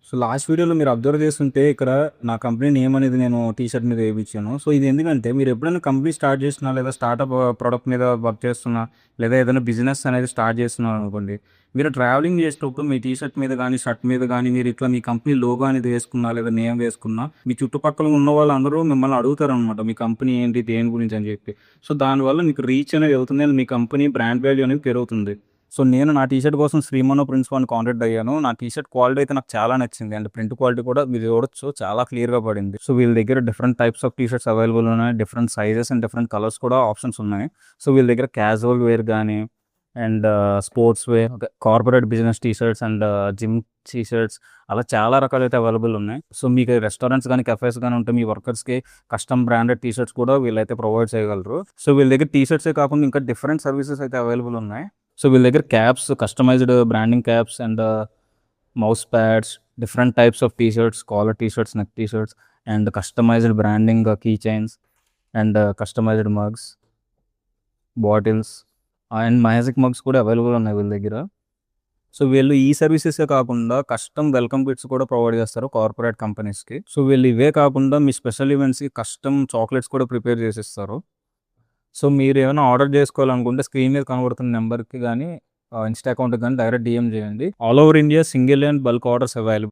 So last వీడియోలో మీరు observe చేస్తుంటే ఇక్కడ నా కంపెనీ నేమ్ అనేది నేను టీ-షర్ట్ మీద వేయించాను. సో ఇది ఎందుకంటే మీరు ఎప్పుడైనా కంపెనీ స్టార్ట్ చేస్తున్నా లేదా స్టార్టప్ ప్రొడక్ట్ మీద వర్క్ చేస్తున్నా లేదా ఏదైనా బిజినెస్ అనేది స్టార్ట్ చేస్తున్నారు అనుకోండి. మీరు ట్రావెలింగ్ చేసేటప్పుడు మీ టీ-షర్ట్ మీద గానీ, షర్ట్ మీద గానీ మీరు ఇట్లా మీ కంపెనీ లోగో అనేది వేసుకున్నా లేదా నేమ్ వేసుకున్నా మీ చుట్టుపక్కల ఉన్న వాళ్ళందరూ మిమ్మల్ని అడుగుతారనమాట. మీ కంపెనీ ఏంటి? దేని గురించి అని చెప్పి. సో దానివల్ల మీకు రీచ్ అనేది అవుతుంది. And me company brand value అనేది పెరుగుతుంది. సో నేను నా టీ షర్ట్ కోసం శ్రీమనో ప్రింట్స్ వాళ్ళని కాంటాక్ట్ అయ్యాను. నా టీ షర్ట్ క్వాలిటీ అయితే నాకు చాలా నచ్చింది. అండ్ ప్రింట్ క్వాలిటీ కూడా మీరు చూడొచ్చు చాలా క్లియర్‌గా పడింది. సో వీళ్ళ దగ్గర different types of T shirts available ఉన్నాయి. Different sizes and different colours కూడా ఆప్షన్స్ ఉన్నాయి. సో వీళ్ళ దగ్గర క్యాజువల్ వేర్ గానీ and sports wear, corporate business T shirts and gym T shirts అలా చాలా రకాలైతే అవైలబుల్ ఉన్నాయి. సో మీకు రెస్టారెంట్స్ గానీ, కఫేస్ గానీ ఉంటే మీ వర్కర్స్‌కి కస్టమ్ బ్రాండెడ్ టీ షర్ట్స్ కూడా వీళ్ళైతే ప్రొవైడ్ చేయగలరు. సో వీళ్ళ దగ్గర టీ షర్ట్సే కాకుండా ఇంకా డిఫరెంట్ సర్వీసెస్ అయితే అవైలబుల్ ఉన్నాయి. సో వీళ్ళ దగ్గర caps, customized branding caps and mouse pads, different types of T shirts, collar T shirts, neck T shirts and customized branding key chains and customized mugs, bottles and magic mugs కూడా available ఉన్నాయి వీళ్ళ దగ్గర. So వీళ్ళు ఈ సర్వీసెసే కాకుండా custom welcome kits కూడా provide చేస్తారు కార్పొరేట్ కంపెనీస్‌కి. సో వీళ్ళు ఇవే కాకుండా మీ స్పెషల్ ఈవెంట్స్‌కి కస్టమ్ చాక్లెట్స్ కూడా ప్రిపేర్ చేసిస్తారు. సో మీరేమైనా ఆర్డర్ చేసుకోవాలనుకుంటే స్క్రీన్ మీద కనబడుతున్న నెంబర్‌కి గానీ, ఇన్‌స్టా అకౌంట్‌కి గానీ డైరెక్ట్ డీఎం చేయండి. All over India single and bulk orders available.